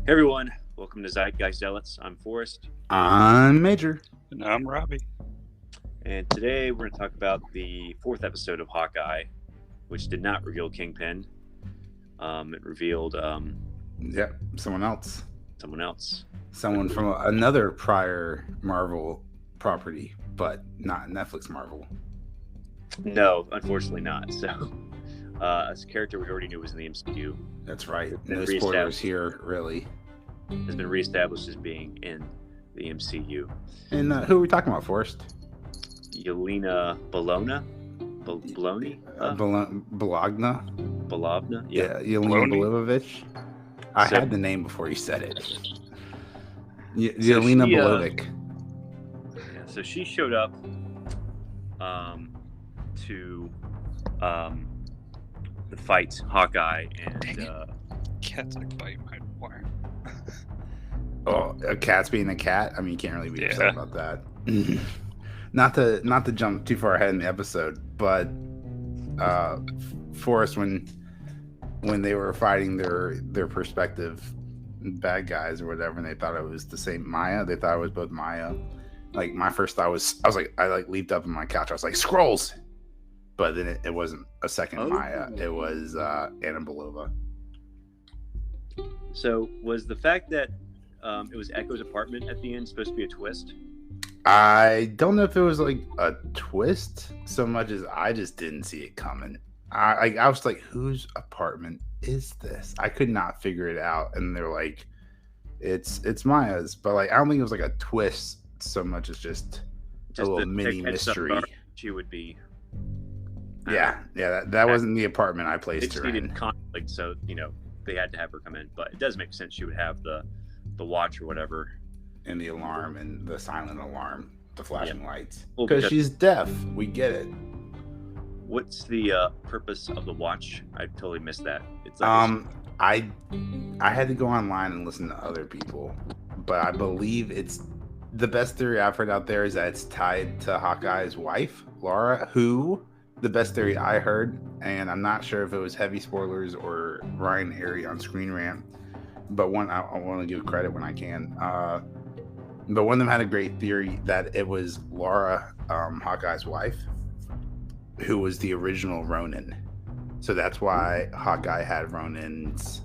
Hey everyone, welcome to Zealots. I'm Forrest, I'm Major. And I'm Robbie. and today we're going to talk about the fourth episode of Hawkeye, which did not reveal Kingpin. It revealed Yep, someone else. someone else. Someone from another prior Marvel property, but not Netflix Marvel. No, unfortunately not. So, a character we already knew was in the MCU That's right. been No reestablished. spoilers here, really. has been reestablished as being in the MCU. And who are we talking about, Forrest? Yelena Bologna? Bologna? Bologna? Bologna? Yeah, Yelena Bologna? Bolivovich. I So- had the name before you said it. So Yelena she, Bolovic. Yeah, so she showed up to the fight Hawkeye and Dang it. Cat's like biting my wire. Oh, a cat's being a cat. I mean, you can't really be upset Yeah. about that. not to jump too far ahead in the episode, but Forrest, when they were fighting their perspective bad guys or whatever, and they thought it was the same Maya. They thought it was both Maya. Like my first thought was, I leaped up on my couch. I was like, Scrolls, but then it wasn't a second Oh. Maya. It was Anna Belova. So was the fact that it was Echo's apartment at the end supposed to be a twist? I don't know if it was like a twist so much as I just didn't see it coming. I was like, whose apartment is this? I could not figure it out, and they're like, it's Maya's, but like I don't think it was like a twist so much as just a little the mini heads up mystery. She would be. Yeah, that wasn't the apartment I They placed just her needed in. conflict, so they had to have her come in. But it does make sense she would have the watch or whatever. And the alarm and the silent alarm, the flashing lights, Well, because because- she's deaf. We get it. What's the purpose of the watch? I totally missed that. It's like I had to go online and listen to other people, but I believe it's the best theory I've heard out there is that it's tied to Hawkeye's wife, Laura, who the best theory I heard, and I'm not sure if it was heavy spoilers or Ryan Airy on Screen Rant, but one I want to give credit when I can. But one of them had a great theory that it was Laura, Hawkeye's wife, who was the original Ronin. So that's why Hawkeye had Ronin's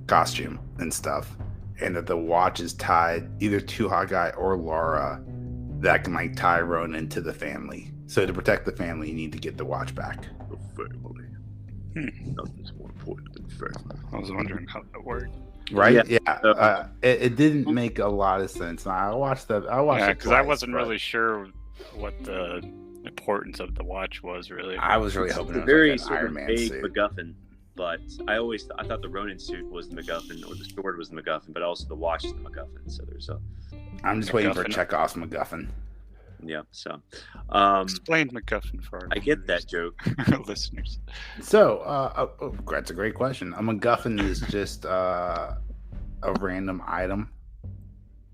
costume and stuff. And that the watch is tied either to Hawkeye or Laura that can like tie Ronin to the family. So to protect the family, you need to get the watch back. the family. Nothing's more important than family. I was wondering how that worked. Right? Yeah. Yeah. It didn't make a lot of sense. I watched it. Yeah, because I twice, wasn't but really sure what the importance of the watch was, really. I was really hoping It's it a was very like an sort Iron of Man vague suit. MacGuffin, but I thought the Ronin suit was the MacGuffin, or the sword was the MacGuffin, but also the watch is the MacGuffin. So there's a I'm just waiting for MacGuffin. Chekhov's MacGuffin. yeah. So Explain MacGuffin for our I get that joke. listeners. So, that's a great question. A MacGuffin is just a random item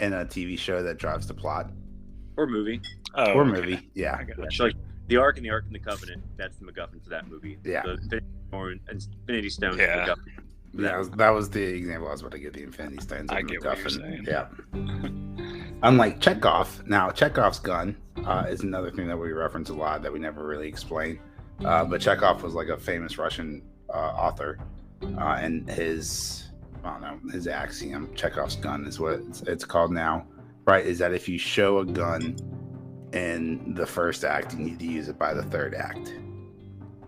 in a TV show that drives the plot Or movie. Oh, or okay. movie. Yeah, I got So, like the Ark and the Covenant, that's the MacGuffin for that movie. Yeah. The Infinity Stone is Yeah. the MacGuffin. that was the example I was about to give. The Infinity Stones. I of get what you're MacGuffin. saying. Yeah. Unlike Chekhov, now Chekhov's gun is another thing that we reference a lot that we never really explain. But Chekhov was like a famous Russian author, and his axiom, Chekhov's gun, is what it's called now. Right? Is that if you show a gun in the first act, you need to use it by the third act.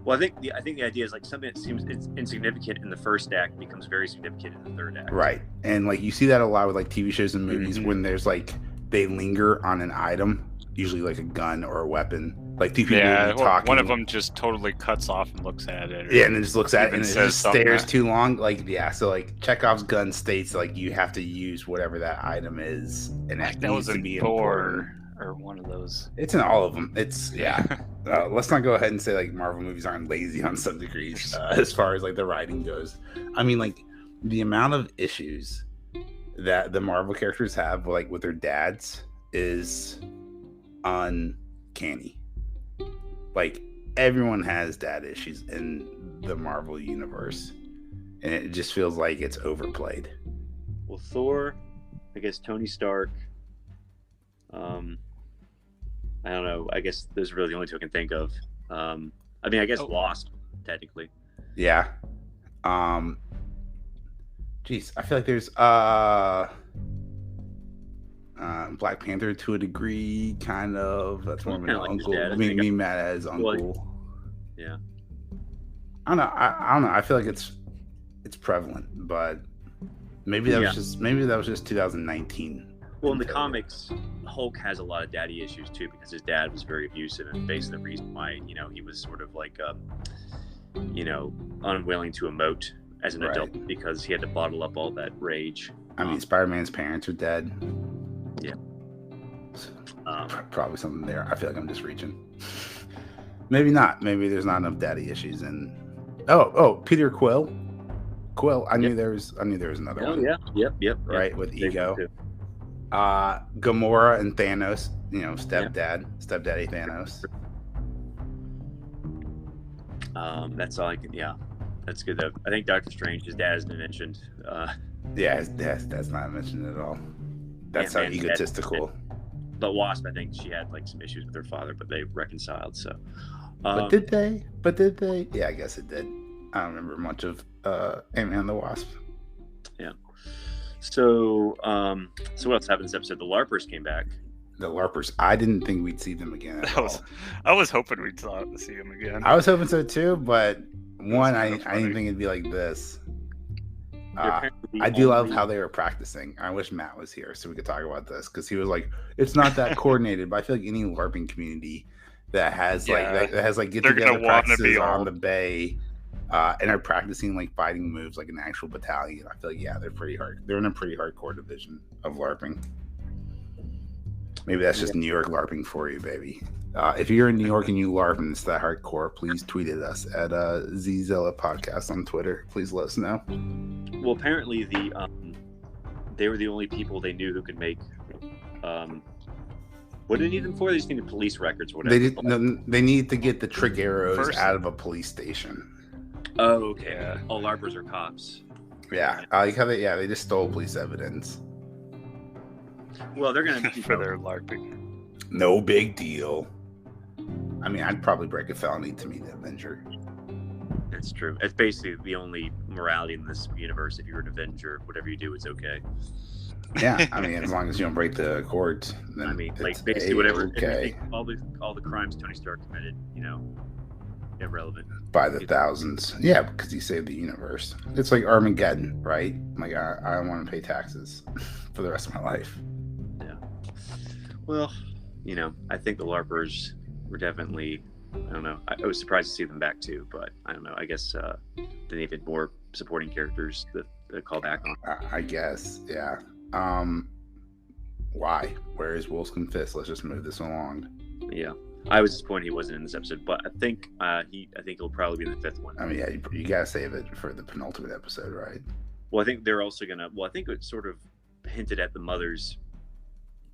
Well, I think the idea is like something that seems it's insignificant in the first act becomes very significant in the third act. Right. And like you see that a lot with like TV shows and movies Mhm. when there's like they linger on an item, usually like a gun or a weapon. Like two people Yeah, will be talking. one of them just totally cuts off and looks at it. or- Yeah, and then just looks at it even and it says just something stares that- too long. Like, yeah, so like Chekhov's gun states like you have to use whatever that item is, and Like that that needs was to in be Thor important. or one of those. It's in all of them. It's let's not go ahead and say like Marvel movies aren't lazy on some degrees as far as like the writing goes. I mean, like the amount of issues that the Marvel characters have like with their dads is uncanny. Like everyone has dad issues in the Marvel universe, and it just feels like it's overplayed. Well, Thor, I guess Tony Stark. I don't know. I guess those are really the only two I can think of. I mean, I guess Wasp, technically. Yeah. Geez, I feel like there's Black Panther to a degree, kind of. That's more of an uncle. Me mad at his uncle. Yeah. I don't know. I don't know. I feel like it's prevalent, but maybe that was just 2019. Well, in the comics, Hulk has a lot of daddy issues too, because his dad was very abusive, and basically the reason why he was sort of like unwilling to emote as an adult, because he had to bottle up all that rage. I mean, Spider-Man's parents are dead. Yeah. So, probably something there. I feel like I'm just reaching. Maybe not. Maybe there's not enough daddy issues in. Oh, Peter Quill. I knew there was another one. Yep. Right, with Ego. Gamora and Thanos, stepdaddy Thanos. That's all I can. Yeah, that's good though. I think Doctor Strange, his dad has been mentioned. His dad's not mentioned at all. That's how egotistical. But Wasp, I think she had like some issues with her father, but they reconciled. So, but did they? Yeah, I guess it did. I don't remember much of Ant-Man and the Wasp. Yeah. So what else happened this episode? The LARPers came back. The LARPers. I didn't think we'd see them again. I was hoping we'd see them again. I was hoping so too, but I didn't think it'd be like this. I do love how they were practicing. I wish Matt was here so we could talk about this, because he was like, "It's not that coordinated." But I feel like any LARPing community that has get together practices on the bay. And are practicing like fighting moves like an actual battalion. I feel like they're pretty hard. They're in a pretty hardcore division of LARPing. Maybe that's just New York LARPing for you, baby. If you're in New York and you LARP and it's that hardcore, please tweet at us at Zealots Podcast on Twitter. Please let us know. Well, apparently they were the only people they knew who could make. What do they need them for? They just needed police records or whatever. They need to get the trick arrows out of a police station. Oh, okay. Yeah. All LARPers are cops. Yeah, I like how they just stole police evidence. Well, they're gonna for their LARPing. No big deal. I mean, I'd probably break a felony to meet an Avenger. That's true. It's basically the only morality in this universe. If you're an Avenger, whatever you do, it's okay. Yeah, I mean, as long as you don't break the court, then I mean, like basically whatever. Okay. All the crimes Tony Stark committed, irrelevant. By the thousands. Yeah, because he saved the universe. It's like Armageddon, right? Like, I don't want to pay taxes for the rest of my life. Yeah. Well, I think the LARPers were definitely, I don't know. I was surprised to see them back too, but I don't know. I guess they needed more supporting characters to call back on. I guess, yeah. Why? Where is Wolfskin Fist? Let's just move this along. Yeah. I was disappointed he wasn't in this episode, but I think he'll probably be in the fifth one. I mean, yeah, you gotta save it for the penultimate episode, right? Well, I think they're also gonna. Well, I think it sort of hinted at the mother's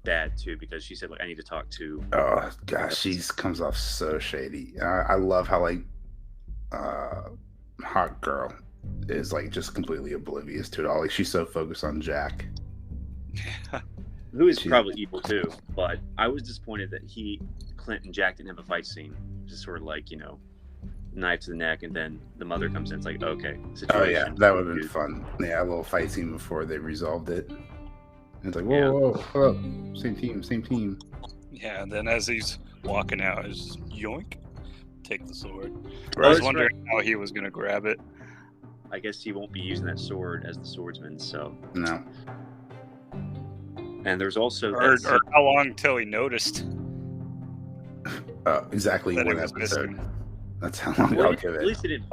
dad too, because she said, "Like, I need to talk to." Oh gosh, she comes off so shady. I love how Hot Girl is like just completely oblivious to it all. Like, she's so focused on Jack. Who is probably evil too, but I was disappointed that Clint and Jack didn't have a fight scene. Just sort of like, knife to the neck, and then the mother comes in. It's like, okay, situation. Oh yeah, that would have been fun. Yeah, a little fight scene before they resolved it. And it's like, whoa, same team. Yeah, and then as he's walking out, it's just yoink, take the sword. Right. I was wondering how he was gonna grab it. I guess he won't be using that sword as the swordsman, so no. And there's also or how long till he noticed exactly that one it was episode. missing. That's how long I'll give it. At least he didn't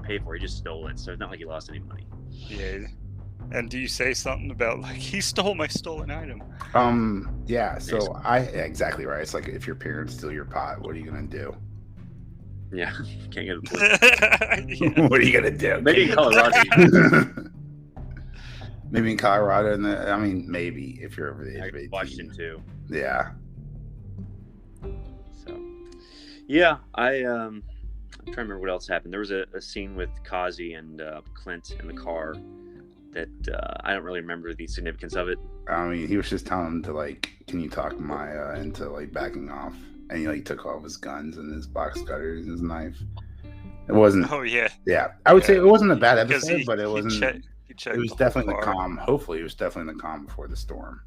pay for it. He just stole it, so it's not like he lost any money. Yeah. And do you say something about like he stole my stolen item? Yeah. So exactly right. It's like if your parents steal your pot, what are you gonna do? Yeah, can't get it. What are you gonna do? Maybe in Colorado. Maybe in Colorado, and maybe if you're over the age of 18. Washington too. Yeah. So, yeah, I trying to remember what else happened. There was a scene with Kazi and Clint in the car that I don't really remember the significance of it. I mean, he was just telling him to like, can you talk Maya into like backing off? And he like took all of his guns and his box cutters and his knife. It wasn't. Oh yeah. Yeah, I would say it wasn't a bad Because episode, but it wasn't. It was definitely the calm. Hopefully, it was definitely the calm before the storm.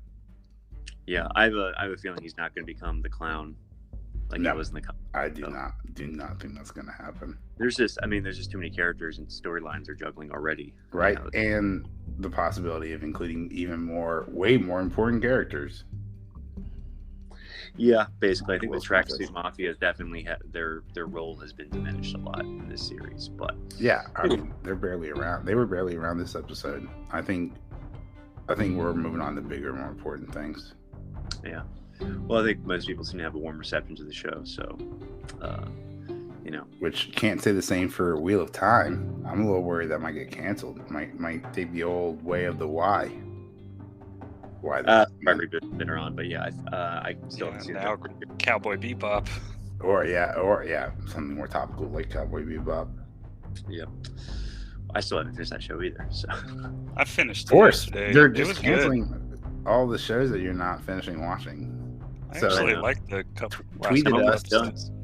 Yeah, I have a feeling he's not going to become the clown like he was in the. I do not think that's going to happen. There's just too many characters and storylines they're juggling already. Right, and the possibility of including way more important characters. Yeah, basically, I think the Tracksuit Mafia is definitely their role has been diminished a lot in this series. But yeah, I mean, they're barely around. They were barely around this episode. I think we're moving on to bigger, more important things. Yeah, well, I think most people seem to have a warm reception to the show. So, which can't say the same for Wheel of Time. I'm a little worried that might get canceled. Might take the old way of the why. Why? Probably been around, but yeah, I still haven't seen now Cowboy Bebop. Or something more topical like Cowboy Bebop. Yep. I still haven't finished that show either. So I finished. Of course, yesterday. they're just canceling all the shows that you're not finishing watching. I actually like the couple.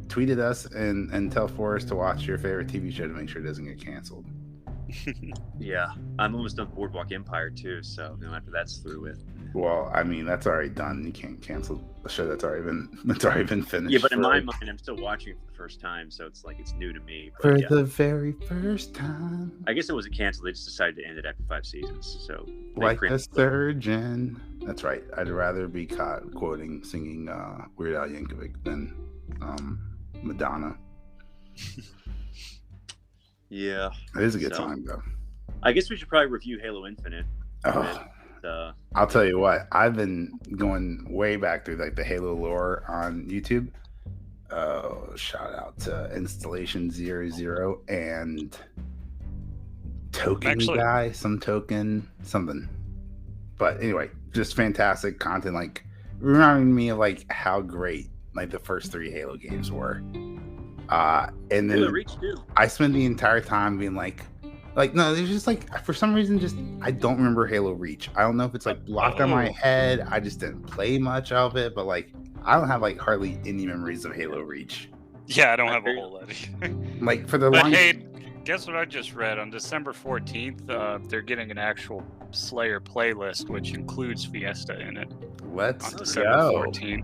Tweeted us and tell Forrest to watch your favorite TV show to make sure it doesn't get canceled. Yeah, I'm almost done Boardwalk Empire too, so after that's through with. Well, I mean that's already done. You can't cancel a show that's already been finished. Yeah, but in my mind, I'm still watching it for the first time, so it's like it's new to me. But for the very first time. I guess it wasn't canceled. They just decided to end it after 5 seasons. So like a surgeon. That's right. I'd rather be caught singing Weird Al Yankovic than Madonna. Yeah, it is a good time though. I guess we should probably review Halo Infinite. I'll tell you what, I've been going way back through like the Halo lore on YouTube. Shout out to Installation 00 and Token Guy, something. But anyway, just fantastic content, like reminding me of like how great like the first 3 Halo games were. And then I spent the entire time being like no, there's just like for some reason just I don't remember Halo Reach. I don't know if it's like blocked on my head. I just didn't play much of it, but like I don't have like hardly any memories of Halo Reach. Yeah, I don't have a whole lot. Like for the but hey, guess what I just read? On December 14th, they're getting an actual Slayer playlist, which includes Fiesta in it. Let's on December go. 14th.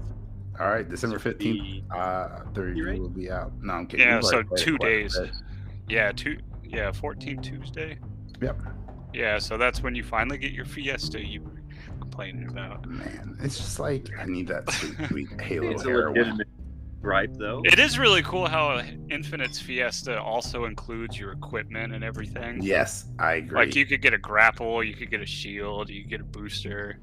All right, December 15th. The review will be out. No, I'm kidding. Yeah, so 2 days. Yeah, 14 Tuesday. Yep. Yeah, so that's when you finally get your Fiesta you were complaining about. Man, it's just like I need that sweet Halo it's heroin. A legitimate gripe, though. It is really cool how Infinite's Fiesta also includes your equipment and everything. Yes, I agree. Like you could get a grapple, you could get a shield, you could get a booster.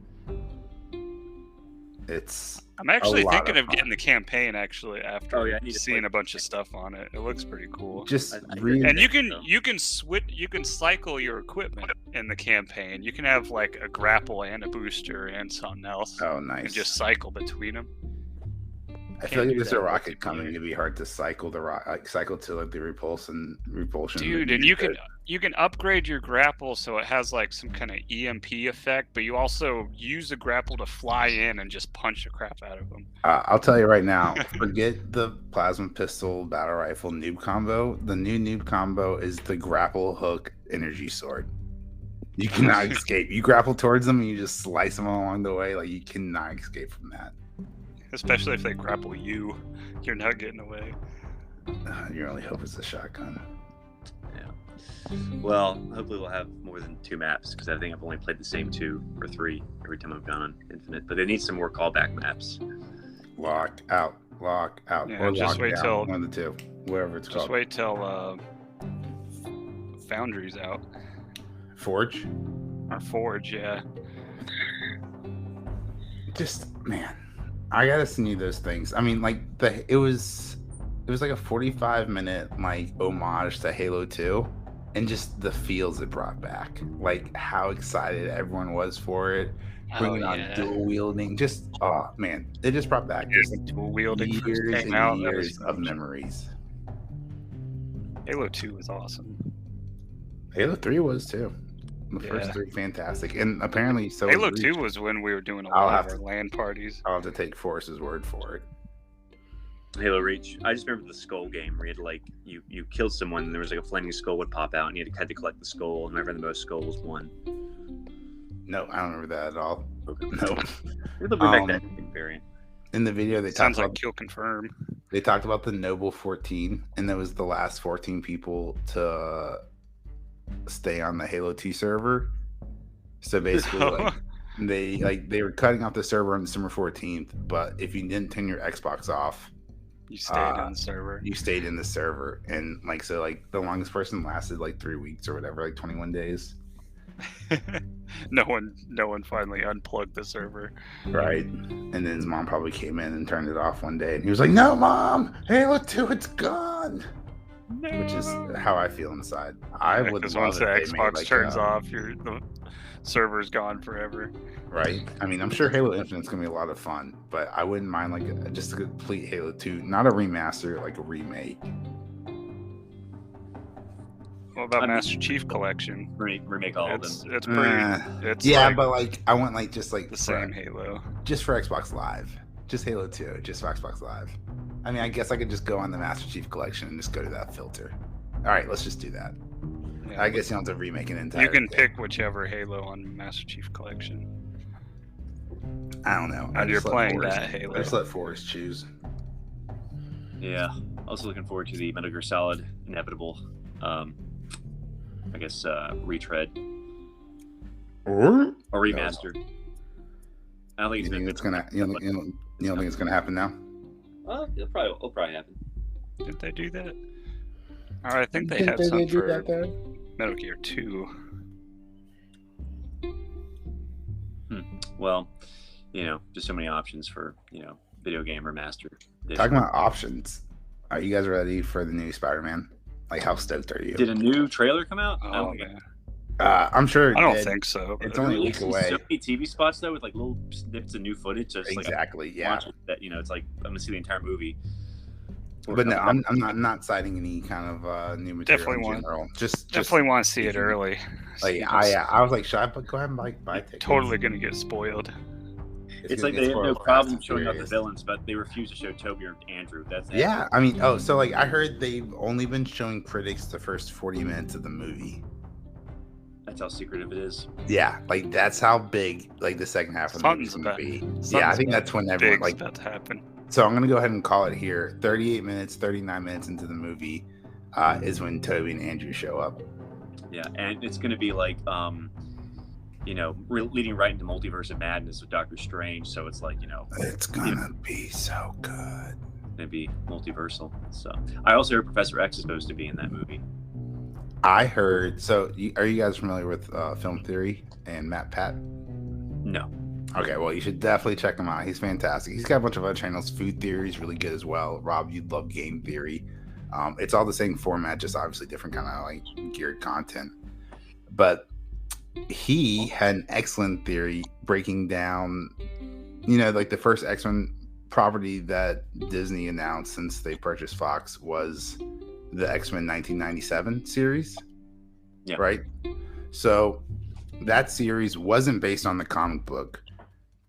I'm actually thinking of getting the campaign after seeing a bunch of stuff on it. It looks pretty cool. And you can cycle your equipment in the campaign. You can have like a grapple and a booster and something else. Oh, nice. And just cycle between them. I feel like there's a rocket coming. It'd be hard to cycle to like the repulsion. Dude, and you can upgrade your grapple so it has like some kind of EMP effect, but you also use the grapple to fly in and just punch the crap out of them. I'll tell you right now, forget the plasma pistol battle rifle noob combo. The new noob combo is the grapple hook energy sword. You cannot escape. You grapple towards them and you just slice them along the way. Like you cannot escape from that. Especially if they grapple you, you're not getting away. Your only hope is the shotgun. Yeah. Well, hopefully we'll have more than 2 maps because I think I've only played the same 2 or 3 every time I've gone on Infinite. But they need some more callback maps. Lock out. Yeah, or just wait till one of the 2, whatever it's called. Just wait till Foundry's out. Forge. Or Forge, yeah. Just man. I gotta send you those things. I mean, like it was like a 45-minute like homage to Halo 2, and just the feels it brought back, like how excited everyone was for it, bringing on dual wielding. Just man, it just brought back just dual wielding years and years of memories. Halo 2 was awesome. Halo 3 was too. The first 3 fantastic, and apparently so. Halo 2 was when we were doing a lot of our LAN parties. I'll have to take Forrest's word for it. Halo Reach. I just remember the skull game where you had to, like, you killed someone and there was like a flaming skull would pop out and you had to collect the skull, and whoever had the most skulls won. No, I don't remember that at all. Okay. No. We'll bring back that variant. In the video, they sounds talked like kill confirm. They talked about the Noble 14, and that was the last 14 people to stay on the Halo 2 server. So basically, they were cutting off the server on December 14th, but if you didn't turn your Xbox off, you stayed on the server. You stayed in the server, and the longest person lasted 3 weeks or whatever, 21 days. No one finally unplugged the server. Right. And then his mom probably came in and turned it off one day, and he was like, "No, Mom, Halo 2, it's gone." No. Which is how I feel inside. I would love once the Xbox turns off, the server's gone forever. Right. I mean, I'm sure Halo Infinite's gonna be a lot of fun, but I wouldn't mind just a complete Halo 2, not a remaster, a remake. What about Master Chief Collection? Remake all of them. It's pretty. But I want just the same Halo, just for Xbox Live, just Halo 2, just for Xbox Live. I mean, I guess I could just go on the Master Chief Collection and just go to that filter. All right, let's just do that. Yeah, I guess you don't have to remake an entire. You can pick whichever Halo on Master Chief Collection. I don't know. And you're playing that Halo. Just let Forrest choose. Yeah, also looking forward to the Metal Gear Solid Inevitable. I guess retread or remaster. I don't think it's gonna. You don't think it's gonna happen now? It'll probably happen. Did they do that? I think they had some for Metal Gear 2. Well, just so many options for video game remaster. Talking about options, are you guys ready for the new Spider-Man? How stoked are you? Did a new trailer come out? Oh man. I'm sure. I don't think so. It's only a week away. So many TV spots though, with little snippets of new footage. So exactly. Yeah. That it's I'm gonna see the entire movie. But no, I'm not citing any kind of new material. Definitely in general. Just want to see it early. I was like, should I go ahead and buy tickets? Totally gonna get spoiled. It's they have no problem showing off the villains, but they refuse to show Toby or Andrew. Yeah. I mean, I heard they've only been showing critics the first 40 minutes of the movie. That's how secretive it is. Yeah, that's how big the second half of the movie is going to be. Yeah, I think that's when everyone about to happen. So I'm going to go ahead and call it here. 38 minutes, 39 minutes into the movie is when Toby and Andrew show up. Yeah, and it's going to be leading right into Multiverse of Madness with Doctor Strange. So it's it's gonna be so good. It's gonna be multiversal. So I also heard Professor X is supposed to be in that movie. I heard. So are you guys familiar with Film Theory and Matt Pat? No. Okay, well you should definitely check him out. He's fantastic. He's got a bunch of other channels. Food Theory is really good as well. Rob, you'd love Game Theory. It's all the same format, just obviously different kind of geared content. But he had an excellent theory breaking down, the first X-Men property that Disney announced since they purchased Fox was the X-Men 1997 series. Yeah. Right? So that series wasn't based on the comic book,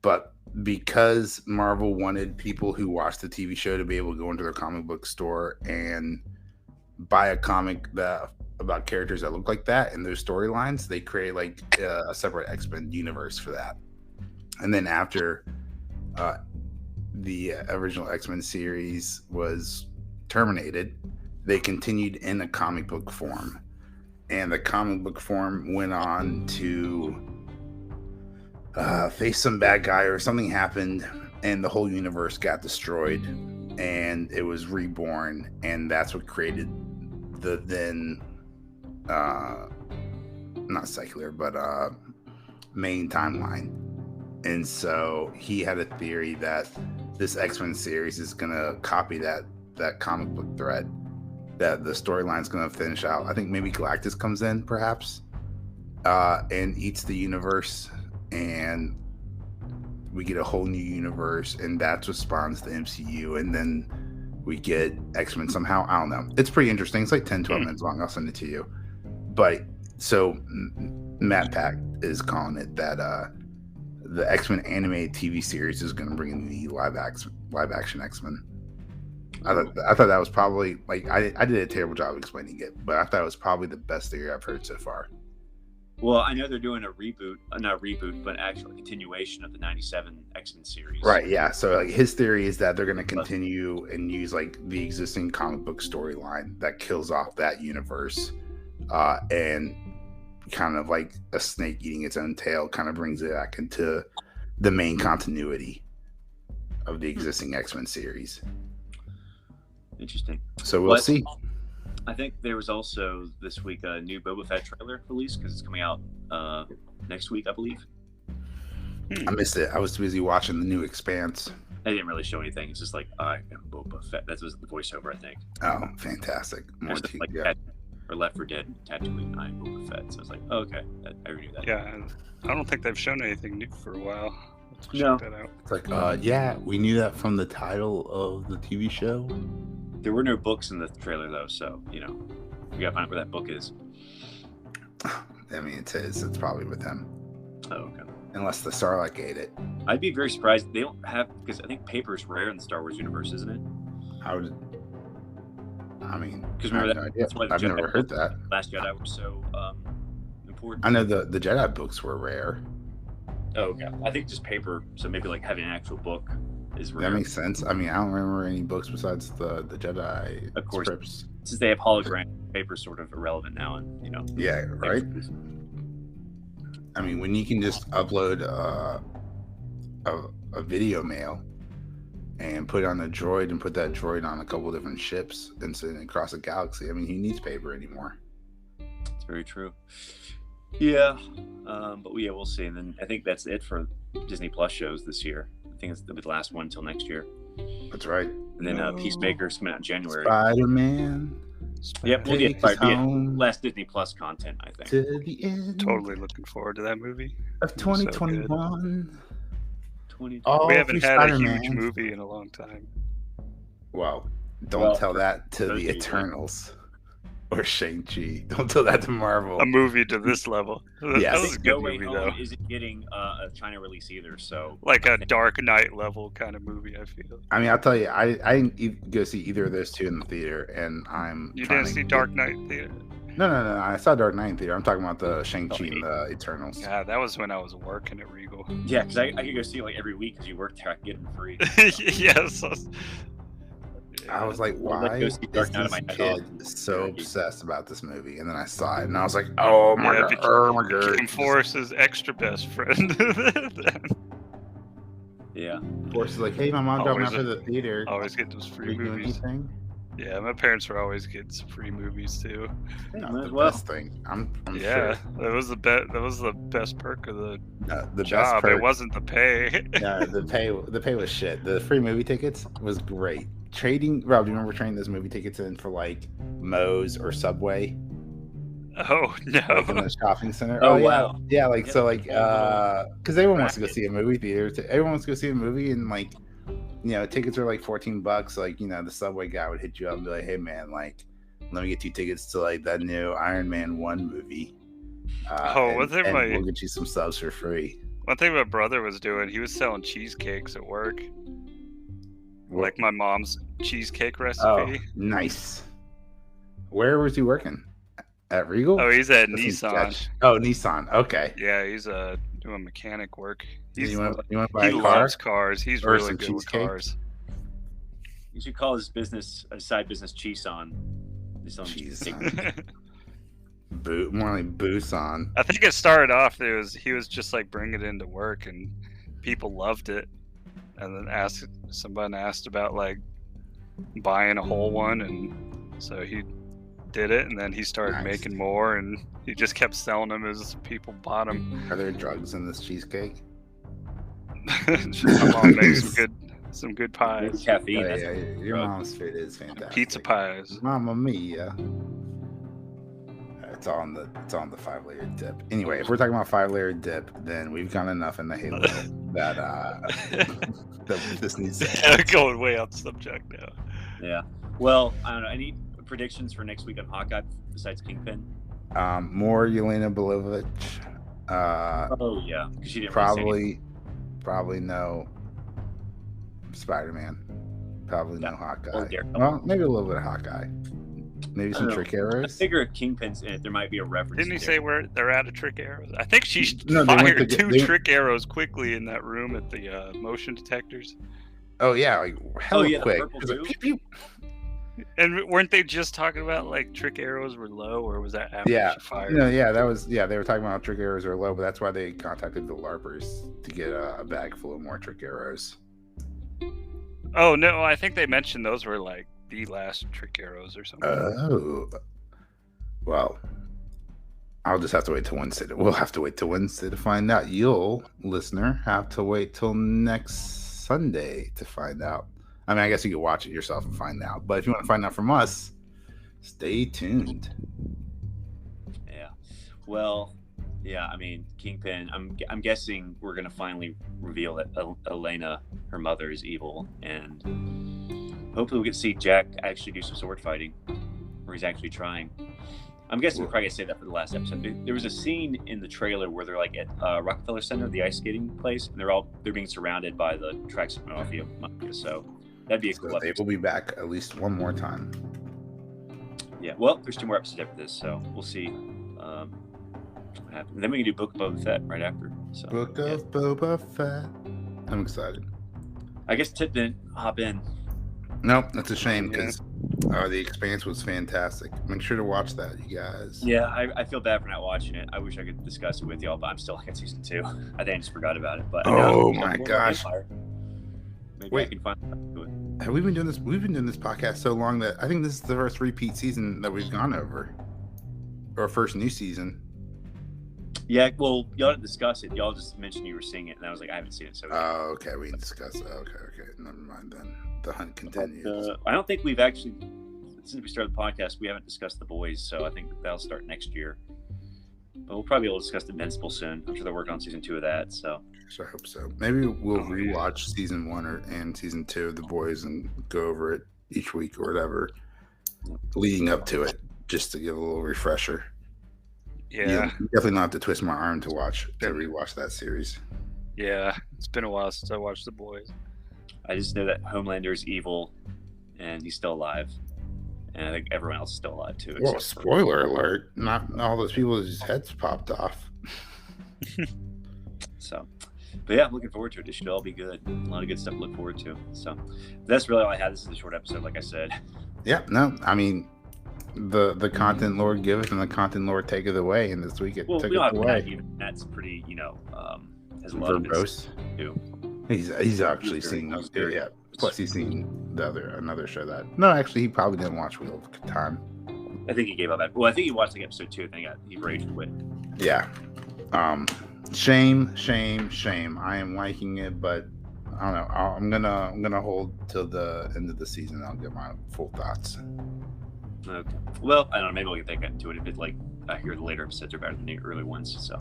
but because Marvel wanted people who watched the TV show to be able to go into their comic book store and buy a comic about characters that look like that and those storylines, they create a separate X-Men universe for that. And then after the original X-Men series was terminated, they continued in a comic book form, and the comic book form went on to face some bad guy or something happened, and the whole universe got destroyed, and it was reborn, and that's what created the then not secular but main timeline. And so he had a theory that this X-Men series is gonna copy that comic book thread, that the storyline's gonna finish out. I think maybe Galactus comes in perhaps and eats the universe, and we get a whole new universe, and that's what spawns the MCU. And then we get X-Men somehow. I don't know. It's pretty interesting. It's like 10, 12 minutes long. I'll send it to you. But so Matt Pack is calling it that the X-Men animated TV series is going to bring in the live action X-Men. I thought that was probably, like, I did a terrible job explaining it, but I thought it was probably the best theory I've heard so far. Well, I know they're doing a reboot, not reboot, but actual continuation of the 97 X-Men series. Right, yeah. So like his theory is that they're going to continue and use like the existing comic book storyline that kills off that universe, and kind of like a snake eating its own tail kind of brings it back into the main continuity of the existing X-Men series. Interesting. So we'll see. I think there was also this week a new Boba Fett trailer released because it's coming out next week, I believe. I missed it. I was busy watching the new Expanse. They didn't really show anything. It's just like, I am Boba Fett. That was the voiceover, I think. Oh, fantastic. More like or Left 4 Dead, Tatooine, I am Boba Fett. So I was like, oh, okay. I already knew that. Yeah, I don't think they've shown anything new for a while. No. Check that out. It's like, yeah, we knew that from the title of the TV show. There were no books in the trailer, though, so, we gotta find out where that book is. I mean, it is. It's probably with him. Oh, okay. Unless the Sarlacc ate it. I'd be very surprised. They don't have, because I think paper is rare in the Star Wars universe, isn't it? Because remember that's why I've never heard that. Last Jedi were so important. I know the Jedi books were rare. Oh, okay. I think just paper, so maybe like having an actual book is rare. That makes sense. I mean, I don't remember any books besides the Jedi of course, scripts. Since they have hologram, paper's sort of irrelevant now, and Yeah, right. I mean, when you can just upload a video mail and put it on a droid and put that droid on a couple different ships and send it across the galaxy, I mean, who needs paper anymore? It's very true. Yeah, but we'll see. And then I think that's it for Disney Plus shows this year. I think it's the last one until next year. That's right. And then Peacemaker's coming out in January. Spider-Man. Yep, we'll get last Disney Plus content, I think. To the end. Totally looking forward to that movie. Of 2021. We haven't had a huge movie in a long time. Well, don't tell that to the Eternals or Shang-Chi. Don't tell that to Marvel. A movie to this level. Yeah, that was a good movie, though. Isn't getting a China release either, so like a Dark Knight level kind of movie. I feel. I mean, I'll tell you, I didn't go see either of those two in the theater, and You didn't see Dark Knight in theater? No. I saw Dark Knight in theater. I'm talking about the Shang-Chi and the Eternals. Yeah, that was when I was working at Regal. Yeah, because I could go see it like every week because you worked there. I could get them free. Yes. I was like, why is this kid so obsessed about this movie? And then I saw it, and I was like, oh my god. Became Forrest's extra best friend. Yeah. Forrest is like, hey, my mom dropped me off at the theater. Always get those free movies. Yeah, my parents were always getting some free movies too. Best thing. I'm yeah, sure. that was the best perk of the the job. Best perk. It wasn't the pay. Yeah, the pay was shit. The free movie tickets was great. Trading, Rob, do you remember trading those movie tickets in for like Moe's or Subway? Oh no! Like in the shopping center. Oh wow! Yeah, like so, like because everyone wants to go see a movie theater. Everyone wants to go see a movie, and like tickets are like $14. Like the Subway guy would hit you up and be like, "Hey man, like let me get you tickets to like that new Iron Man 1 movie. We'll get you some subs for free." One thing my brother was doing, he was selling cheesecakes at work. Like my mom's cheesecake recipe. Oh, nice. Where was he working? At Regal? Oh, he's at Nissan. Oh, Nissan. Okay. Yeah, he's doing mechanic work. You want to buy a car? He loves cars. He's really good with cars. You should call his side business Cheeson. More like Busan. I think it started off. He was just like bringing it into work, and people loved it. And then someone asked about like buying a whole one, and so he did it, and then he started making more, and he just kept selling them as people bought them. Are there drugs in this cheesecake? My mom makes some good pies. Caffeine. Yeah, your mom's food is fantastic. Pizza pies. Mamma mia. It's on the 5-layer dip. Anyway, if we're talking about 5-layer dip, then we've got enough in the Halo that this needs to going way off subject now. Yeah. Well, I don't know. Any predictions for next week on Hawkeye besides Kingpin? More Yelena Belovich. Oh yeah, because she didn't probably no Spider-Man. Probably no Hawkeye. Well, maybe a little bit of Hawkeye. Maybe some trick arrows. I figure if Kingpin's in it, there might be a reference. Didn't he say where they're out of trick arrows? I think she fired two trick arrows quickly in that room at the motion detectors. Oh yeah, like quick. And weren't they just talking about like trick arrows were low, or was that after she fired? They were talking about trick arrows are low, but that's why they contacted the LARPers to get a bag full of more trick arrows. Oh no, I think they mentioned those were like the last trick arrows or something. Oh, well, I'll just have to wait till Wednesday. We'll have to wait till Wednesday to find out. You'll, listener, have to wait till next Sunday to find out. I mean, I guess you could watch it yourself and find out. But if you want to find out from us, stay tuned. Yeah. Well, yeah. I mean, Kingpin. I'm guessing we're gonna finally reveal that Yelena, her mother, is evil, and hopefully we get to see Jack actually do some sword fighting, where he's actually trying. I'm guessing we're probably gonna say that for the last episode. There was a scene in the trailer where they're like at Rockefeller Center, the ice skating place, and they're being surrounded by the Tracksuit Mafia. So that'd be a cool episode. They will be back at least one more time. Yeah. Well, there's 2 more episodes after this, so we'll see what happens. And then we can do Book of Boba Fett right after. So Book of Boba Fett. I'm excited. I guess Tip didn't hop in. Nope, that's a shame because The Expanse was fantastic. Make sure to watch that, you guys. Yeah, I feel bad for not watching it. I wish I could discuss it with y'all, but I'm still at season 2. I think I just forgot about it. But my gosh! Maybe I can find to it. Have we been doing this? We've been doing this podcast so long that I think this is the first repeat season that we've gone over, or first new season. Yeah, well, y'all didn't discuss it. Y'all just mentioned you were seeing it, and I was like, I haven't seen it. So. Oh, okay. We didn't discuss it. Okay. Never mind then. The hunt continues. I don't think we've actually, since we started the podcast, we haven't discussed The Boys, so I think that'll start next year. But we'll probably be able to discuss Invincible soon. I'm sure they're working on season 2 of that. So I hope so. Maybe we'll rewatch season 1 and season 2 of The Boys and go over it each week or whatever, leading up to it, just to give a little refresher. Yeah, you definitely not have to twist my arm to rewatch that series. Yeah, it's been a while since I watched The Boys. I just know that Homelander's evil, and he's still alive, and I think everyone else is still alive too. Well, spoiler alert! Not all those people's heads popped off. So, but yeah, I'm looking forward to it. It should all be good. A lot of good stuff to look forward to. So, that's really all I had. This is a short episode, like I said. Yeah, no, I mean, the content Lord giveth and the content Lord taketh away, and this week it took it away. That's pretty, has a lot verbose too. He's actually seen yeah. Plus he's seen another show that actually he probably didn't watch Wheel of Time. I think he gave up. Well, I think he watched like episode 2. I think he raged quit. Yeah. Shame. I am liking it, but I don't know. I'm gonna hold till the end of the season. I'll get my full thoughts. Okay. Well, I don't know. Maybe we'll get into it a bit. Like I hear the later episodes are better than the early ones. So.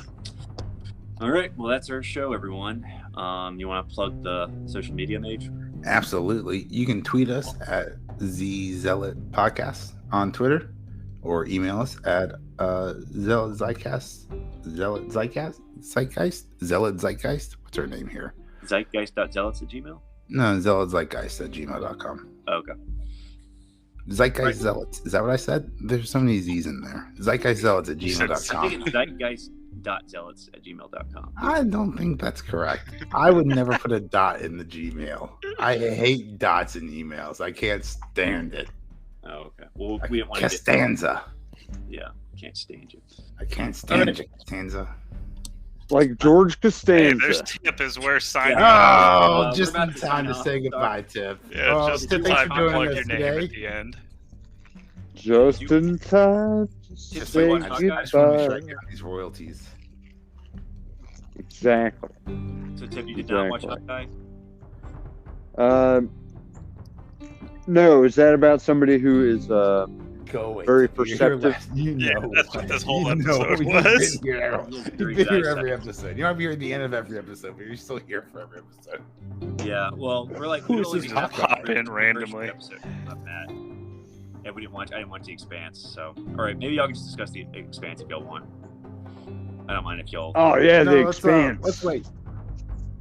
All right. Well, that's our show, everyone. You want to plug the social media, Mage? Absolutely. You can tweet us at Zealot Podcast on Twitter, or email us at Zealot Zeitgeist. What's her name here? Zeitgeist.zealots@gmail? No, zealotzeitgeist@gmail.com. Okay. Zeitgeist Zealots. Is that what I said? There's so many Z's in there. Zeitgeistzealots@gmail.com. I think it's zeitgeist.zealots@gmail.com. I don't think that's correct. I would never put a dot in the Gmail. I hate dots in emails. I can't stand it. Oh, okay. Well, we don't want Costanza. Yeah, can't stand you. I can't stand you, Costanza. Like George Costanza. Hey, there's Tip is where signing. Oh, just in time to say goodbye, Tip. Yeah, just in time to plug your name at the end. Just in time to say goodbye. These royalties. Exactly. So, Tip, you did not watch Hawkeye? No, is that about somebody who is Go away. Very perceptive. That's what this whole episode was. You've been here every episode. You don't have to hear the end of every episode, but you're still here for every episode. Yeah, well, we're like, who's just hop in randomly. And I didn't watch The Expanse, so all right, maybe y'all can just discuss The Expanse if y'all want. I don't mind if y'all. Oh yeah, The Expanse. Let's wait.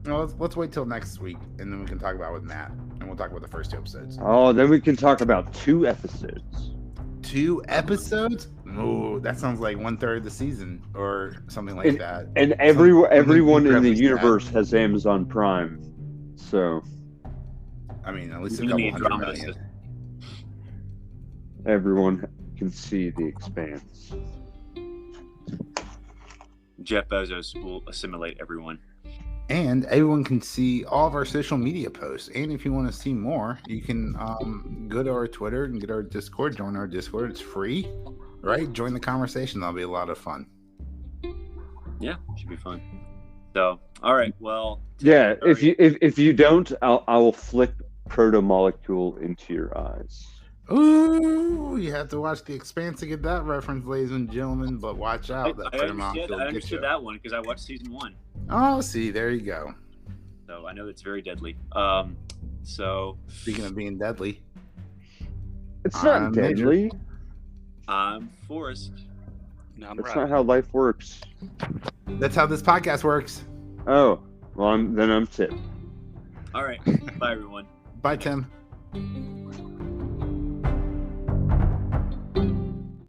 No, let's wait till next week, and then we can talk about it with Matt, and we'll talk about the first 2 episodes. Oh, then we can talk about 2 episodes. 2 episodes? Ooh, that sounds like 1/3 of the season, or something like that. And everyone in the universe has Amazon Prime, so. I mean, at least a couple hundred million. Everyone can see The Expanse. Jeff Bezos will assimilate everyone. And everyone can see all of our social media posts. And if you want to see more, you can go to our Twitter and get our Discord. Join our Discord. It's free, right? Join the conversation. That'll be a lot of fun. Yeah, should be fun. So, all right. Well, yeah. If you don't, I will flick proto-molecule into your eyes. Ooh, you have to watch The Expanse to get that reference, ladies and gentlemen. But watch out. I understood that one because I watched season 1. Oh, see, there you go. So I know it's very deadly. So speaking of being deadly, it's not deadly. I'm Forrest. That's not how life works. That's how this podcast works. Oh, well, I'm Tip. All right. Bye, everyone. Bye, Tim.